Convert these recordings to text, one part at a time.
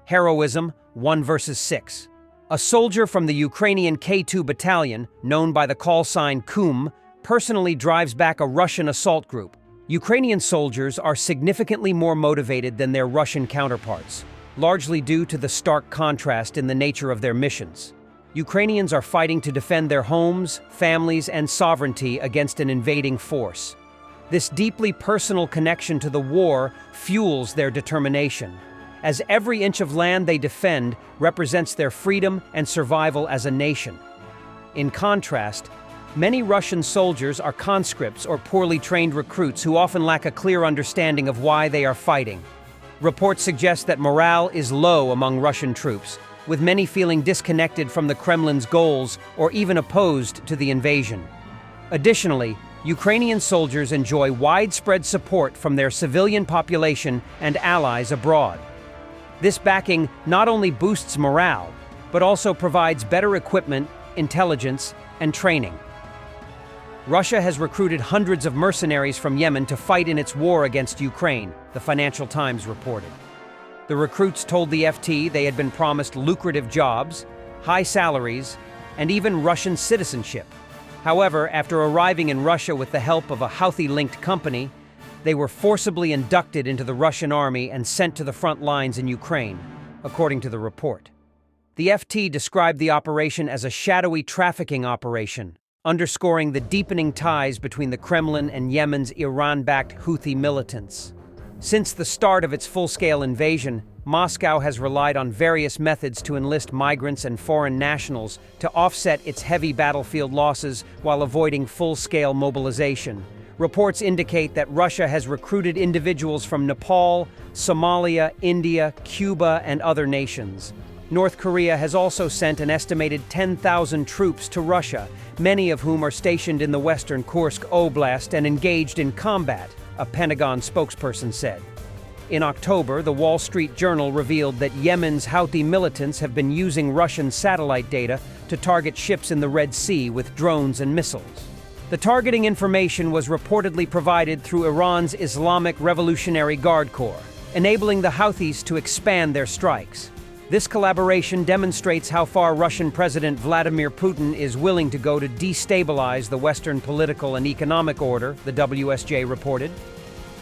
Heroism, 1 versus 6. A soldier from the Ukrainian K2 battalion, known by the call sign KUM, personally drives back a Russian assault group. Ukrainian soldiers are significantly more motivated than their Russian counterparts, largely due to the stark contrast in the nature of their missions. Ukrainians are fighting to defend their homes, families, and sovereignty against an invading force. This deeply personal connection to the war fuels their determination, as every inch of land they defend represents their freedom and survival as a nation. In contrast, many Russian soldiers are conscripts or poorly trained recruits who often lack a clear understanding of why they are fighting. Reports suggest that morale is low among Russian troops, with many feeling disconnected from the Kremlin's goals or even opposed to the invasion. Additionally, Ukrainian soldiers enjoy widespread support from their civilian population and allies abroad. This backing not only boosts morale, but also provides better equipment, intelligence, and training. Russia has recruited hundreds of mercenaries from Yemen to fight in its war against Ukraine, the Financial Times reported. The recruits told the FT they had been promised lucrative jobs, high salaries, and even Russian citizenship. However, after arriving in Russia with the help of a Houthi-linked company, they were forcibly inducted into the Russian army and sent to the front lines in Ukraine, according to the report. The FT described the operation as a shadowy trafficking operation, underscoring the deepening ties between the Kremlin and Yemen's Iran-backed Houthi militants. Since the start of its full-scale invasion, Moscow has relied on various methods to enlist migrants and foreign nationals to offset its heavy battlefield losses while avoiding full-scale mobilization. Reports indicate that Russia has recruited individuals from Nepal, Somalia, India, Cuba, and other nations. North Korea has also sent an estimated 10,000 troops to Russia, many of whom are stationed in the western Kursk Oblast and engaged in combat, a Pentagon spokesperson said. In October, the Wall Street Journal revealed that Yemen's Houthi militants have been using Russian satellite data to target ships in the Red Sea with drones and missiles. The targeting information was reportedly provided through Iran's Islamic Revolutionary Guard Corps, enabling the Houthis to expand their strikes. This collaboration demonstrates how far Russian President Vladimir Putin is willing to go to destabilize the Western political and economic order, the WSJ reported.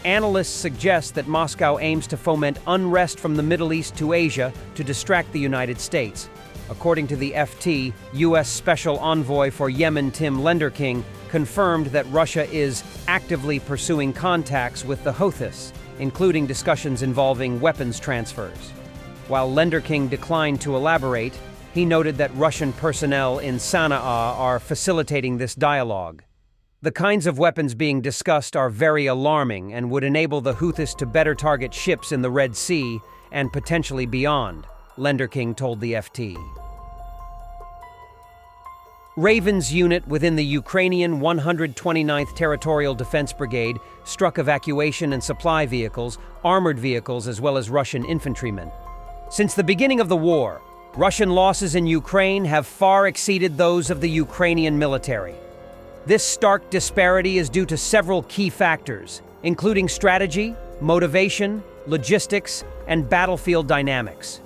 Analysts suggest that Moscow aims to foment unrest from the Middle East to Asia to distract the United States. According to the FT, U.S. Special Envoy for Yemen Tim Lenderking confirmed that Russia is actively pursuing contacts with the Houthis, including discussions involving weapons transfers. While Lenderking declined to elaborate, he noted that Russian personnel in Sana'a are facilitating this dialogue. The kinds of weapons being discussed are very alarming and would enable the Houthis to better target ships in the Red Sea and potentially beyond, Lenderking told the FT. Raven's unit within the Ukrainian 129th Territorial Defense Brigade struck evacuation and supply vehicles, armored vehicles, as well as Russian infantrymen. Since the beginning of the war, Russian losses in Ukraine have far exceeded those of the Ukrainian military. This stark disparity is due to several key factors, including strategy, motivation, logistics, and battlefield dynamics.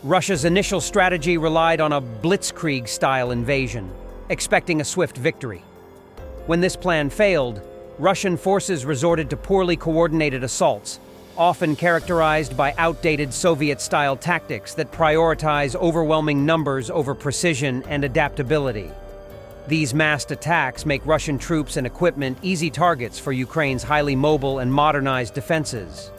Russia's initial strategy relied on a blitzkrieg-style invasion, expecting a swift victory. When this plan failed, Russian forces resorted to poorly coordinated assaults, often characterized by outdated Soviet-style tactics that prioritize overwhelming numbers over precision and adaptability. These massed attacks make Russian troops and equipment easy targets for Ukraine's highly mobile and modernized defenses.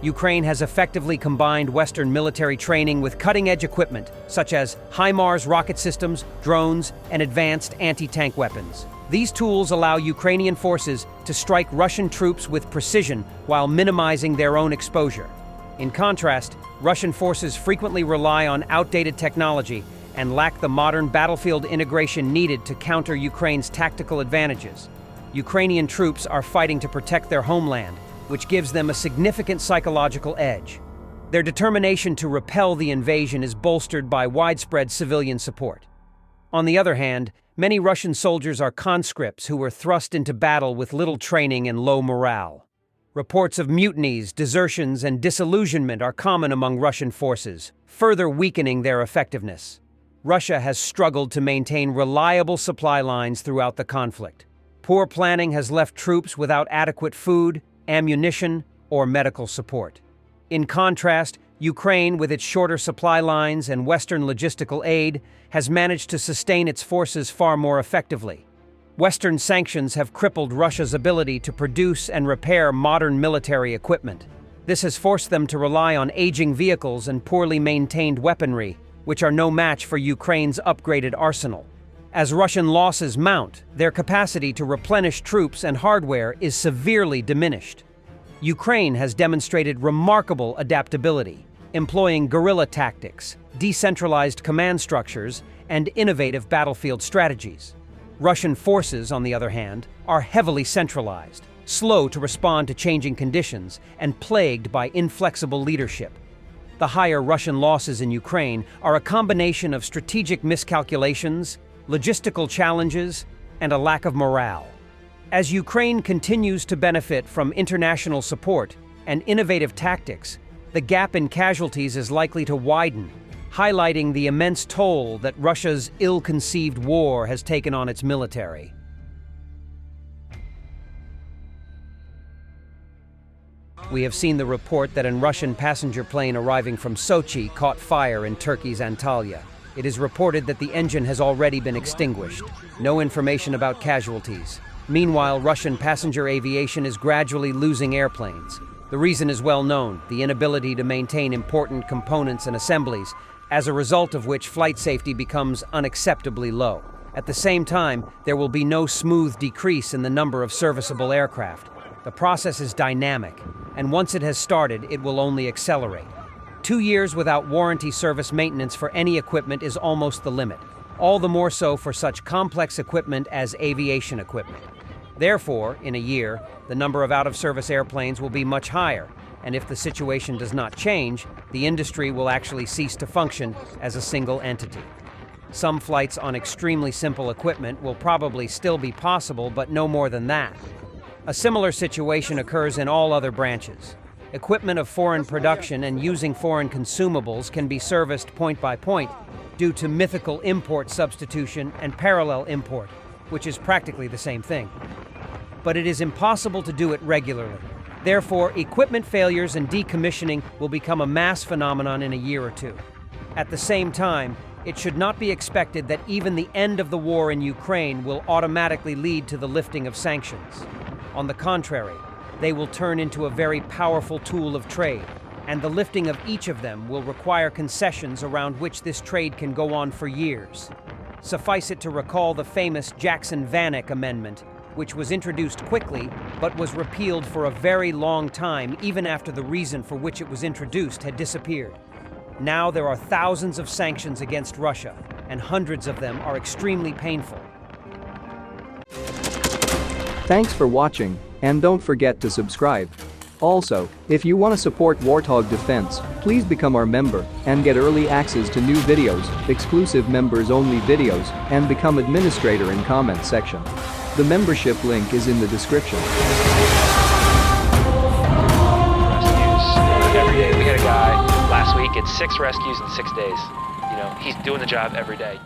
Ukraine has effectively combined Western military training with cutting-edge equipment, such as HIMARS rocket systems, drones, and advanced anti-tank weapons. These tools allow Ukrainian forces to strike Russian troops with precision while minimizing their own exposure. In contrast, Russian forces frequently rely on outdated technology and lack the modern battlefield integration needed to counter Ukraine's tactical advantages. Ukrainian troops are fighting to protect their homeland, which gives them a significant psychological edge. Their determination to repel the invasion is bolstered by widespread civilian support. On the other hand, many Russian soldiers are conscripts who were thrust into battle with little training and low morale. Reports of mutinies, desertions, and disillusionment are common among Russian forces, further weakening their effectiveness. Russia has struggled to maintain reliable supply lines throughout the conflict. Poor planning has left troops without adequate food, ammunition, or medical support. In contrast, Ukraine, with its shorter supply lines and Western logistical aid, has managed to sustain its forces far more effectively. Western sanctions have crippled Russia's ability to produce and repair modern military equipment. This has forced them to rely on aging vehicles and poorly maintained weaponry, which are no match for Ukraine's upgraded arsenal. As Russian losses mount, their capacity to replenish troops and hardware is severely diminished. Ukraine has demonstrated remarkable adaptability, employing guerrilla tactics, decentralized command structures, and innovative battlefield strategies. Russian forces, on the other hand, are heavily centralized, slow to respond to changing conditions, and plagued by inflexible leadership. The higher Russian losses in Ukraine are a combination of strategic miscalculations, logistical challenges, and a lack of morale. As Ukraine continues to benefit from international support and innovative tactics, the gap in casualties is likely to widen, highlighting the immense toll that Russia's ill-conceived war has taken on its military. We have seen the report that a Russian passenger plane arriving from Sochi caught fire in Turkey's Antalya. It is reported that the engine has already been extinguished. No information about casualties. Meanwhile, Russian passenger aviation is gradually losing airplanes. The reason is well known: the inability to maintain important components and assemblies, as a result of which flight safety becomes unacceptably low. At the same time, there will be no smooth decrease in the number of serviceable aircraft. The process is dynamic, and once it has started, it will only accelerate. 2 years without warranty service maintenance for any equipment is almost the limit, all the more so for such complex equipment as aviation equipment. Therefore, in a year, the number of out-of-service airplanes will be much higher, and if the situation does not change, the industry will actually cease to function as a single entity. Some flights on extremely simple equipment will probably still be possible, but no more than that. A similar situation occurs in all other branches. Equipment of foreign production and using foreign consumables can be serviced point by point due to mythical import substitution and parallel import, which is practically the same thing. But it is impossible to do it regularly. Therefore, equipment failures and decommissioning will become a mass phenomenon in a year or two. At the same time, it should not be expected that even the end of the war in Ukraine will automatically lead to the lifting of sanctions. On the contrary, they will turn into a very powerful tool of trade, and the lifting of each of them will require concessions around which this trade can go on for years. Suffice it to recall the famous Jackson-Vanik Amendment, which was introduced quickly but was repealed for a very long time even after the reason for which it was introduced had disappeared. Now there are thousands of sanctions against Russia, and hundreds of them are extremely painful. Thanks for watching, and don't forget to subscribe. Also, if you want to support Warthog Defense, please become our member and get early access to new videos, exclusive members-only videos, and become administrator in comment section. The membership link is in the description. Rescues every day. We had a guy last week, it's 6 rescues in 6 days. You know, he's doing the job every day.